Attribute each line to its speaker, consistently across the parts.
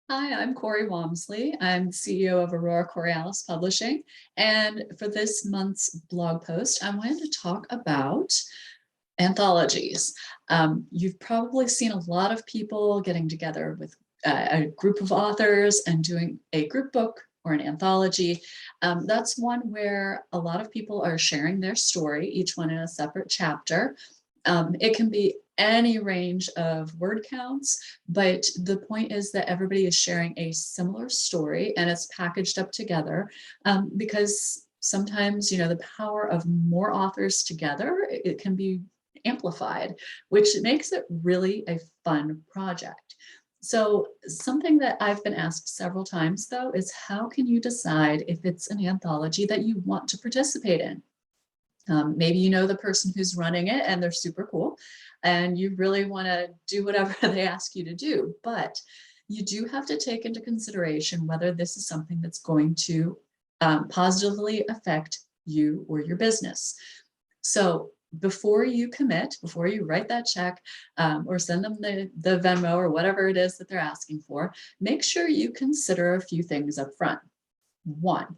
Speaker 1: Hi, I'm Corey Walmsley. I'm CEO of Aurora Borealis Publishing. And for this month's blog post, I wanted to talk about anthologies. You've probably seen a lot of people getting together with a group of authors and doing a group book or an anthology. That's one where a lot of people are sharing their story, each one in a separate chapter. It can be any range of word counts, but the point is that everybody is sharing a similar story and it's packaged up together because sometimes, the power of more authors together, it can be amplified, which makes it really a fun project. So something that I've been asked several times though is how can you decide if it's an anthology that you want to participate in? Maybe you know the person who's running it and they're super cool and you really want to do whatever they ask you to do. But you do have to take into consideration whether this is something that's going to positively affect you or your business. So before you commit, before you write that check or send them the Venmo or whatever it is that they're asking for, make sure you consider a few things up front. One,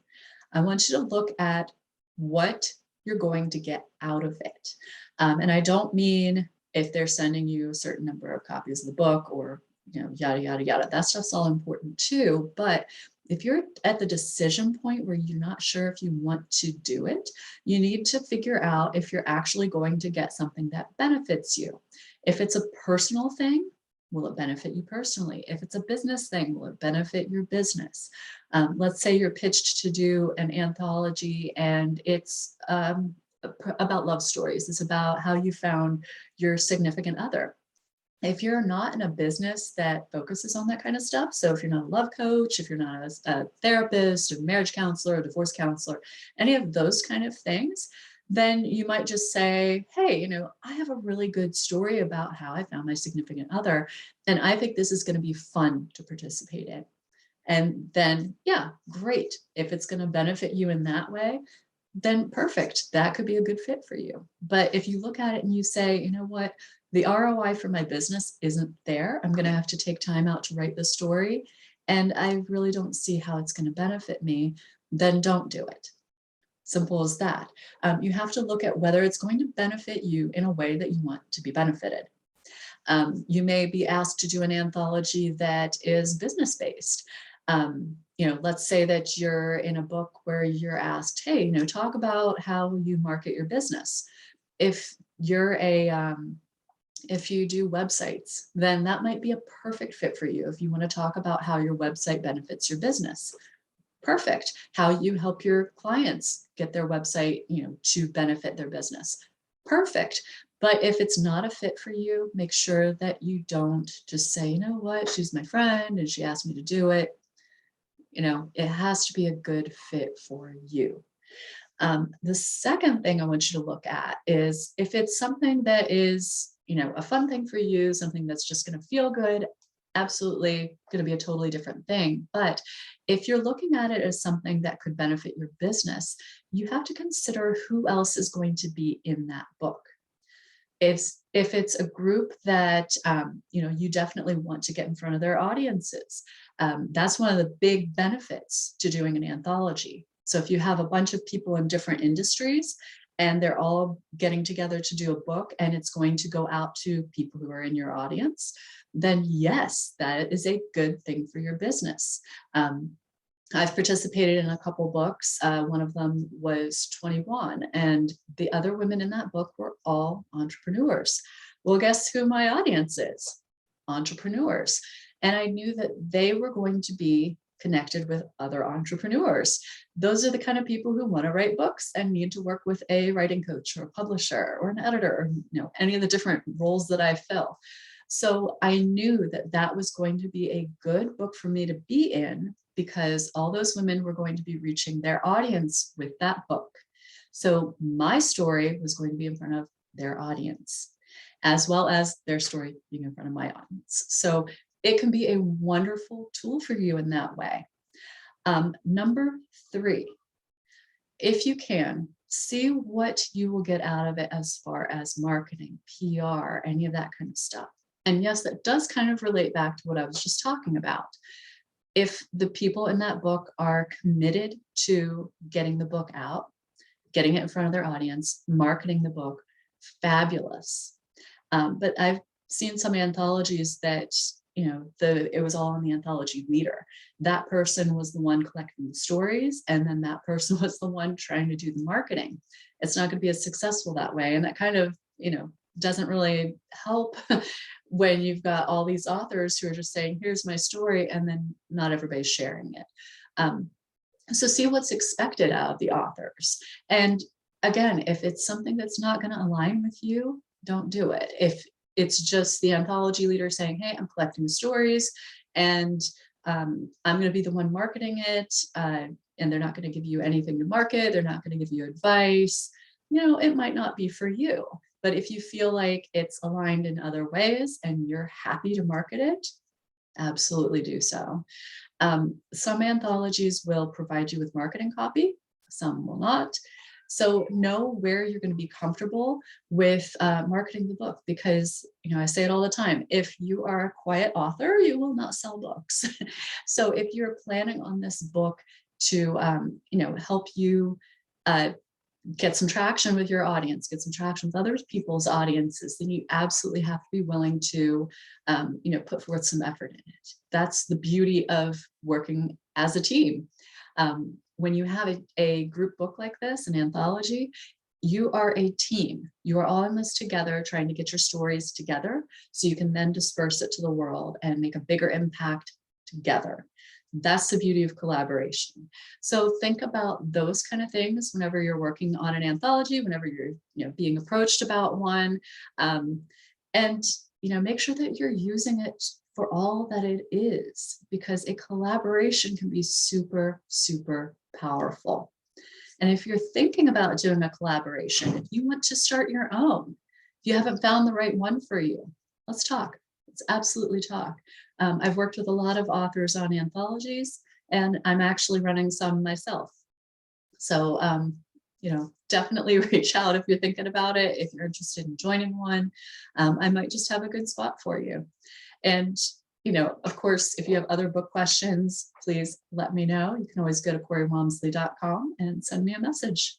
Speaker 1: I want you to look at what you're going to get out of it. And I don't mean if they're sending you a certain number of copies of the book or, yada, yada, yada. That stuff's all important too. But if you're at the decision point where you're not sure if you want to do it, you need to figure out if you're actually going to get something that benefits you. If it's a personal thing, will it benefit you personally? If it's a business thing, will it benefit your business? Let's say you're pitched to do an anthology and it's about love stories. It's about how you found your significant other. If you're not in a business that focuses on that kind of stuff, so if you're not a love coach, if you're not a therapist, a marriage counselor, a divorce counselor, any of those kind of things, then you might just say, hey, I have a really good story about how I found my significant other, and I think this is going to be fun to participate in. And then, yeah, great. If it's going to benefit you in that way, then perfect. That could be a good fit for you. But if you look at it and you say, you know what, the ROI for my business isn't there. I'm going to have to take time out to write the story. And I really don't see how it's going to benefit me. Then don't do it. Simple as that. You have to look at whether it's going to benefit you in a way that you want to be benefited. You may be asked to do an anthology that is business-based. Let's say that you're in a book where you're asked, hey, talk about how you market your business. If you're if you do websites, then that might be a perfect fit for you. If you want to talk about how your website benefits your business, perfect. How you help your clients get their website, to benefit their business, perfect. But if it's not a fit for you, make sure that you don't just say, you know what, she's my friend and she asked me to do it. It has to be a good fit for you. The second thing I want you to look at is if it's something that is, a fun thing for you, something that's just going to feel good, absolutely going to be a totally different thing. But if you're looking at it as something that could benefit your business, you have to consider who else is going to be in that book. If it's a group that you definitely want to get in front of their audiences, that's one of the big benefits to doing an anthology. So if you have a bunch of people in different industries and they're all getting together to do a book and it's going to go out to people who are in your audience, then yes, that is a good thing for your business. I've participated in a couple books. One of them was 21, and the other women in that book were all entrepreneurs. Well, guess who my audience is? Entrepreneurs. And I knew that they were going to be connected with other entrepreneurs. Those are the kind of people who want to write books and need to work with a writing coach or a publisher or an editor, or any of the different roles that I fill. So I knew that that was going to be a good book for me to be in because all those women were going to be reaching their audience with that book. So my story was going to be in front of their audience, as well as their story being in front of my audience. So it can be a wonderful tool for you in that way. Number 3, if you can, see what you will get out of it as far as marketing, PR, any of that kind of stuff. And yes, that does kind of relate back to what I was just talking about. If the people in that book are committed to getting the book out, getting it in front of their audience, marketing the book, fabulous. But I've seen some anthologies that, it was all on the anthology leader. That person was the one collecting the stories, and then that person was the one trying to do the marketing. It's not going to be as successful that way. And that kind of, doesn't really help when you've got all these authors who are just saying, here's my story, and then not everybody's sharing it. So see what's expected out of the authors. And again, if it's something that's not going to align with you, don't do it. If it's just the anthology leader saying, hey, I'm collecting stories and I'm going to be the one marketing it, and they're not going to give you anything to market, they're not going to give you advice, it might not be for you. But if you feel like it's aligned in other ways and you're happy to market it, absolutely do so. Some anthologies will provide you with marketing copy, some will not. So know where you're going to be comfortable with marketing the book, because, I say it all the time, if you are a quiet author, you will not sell books. So if you're planning on this book to, help you get some traction with your audience, get some traction with other people's audiences, then you absolutely have to be willing to, put forth some effort in it. That's the beauty of working as a team. When you have a group book like this, an anthology, you are a team. You are all in this together, trying to get your stories together so you can then disperse it to the world and make a bigger impact together. That's the beauty of collaboration. So think about those kind of things whenever you're working on an anthology, whenever you're being approached about one, and make sure that you're using it for all that it is, because a collaboration can be super, super powerful. And if you're thinking about doing a collaboration, if you want to start your own, if you haven't found the right one for you, let's talk. Let's absolutely talk. I've worked with a lot of authors on anthologies, and I'm actually running some myself. So, definitely reach out if you're thinking about it. If you're interested in joining one, I might just have a good spot for you. And, of course, if you have other book questions, please let me know. You can always go to CoreyWalmsley.com and send me a message.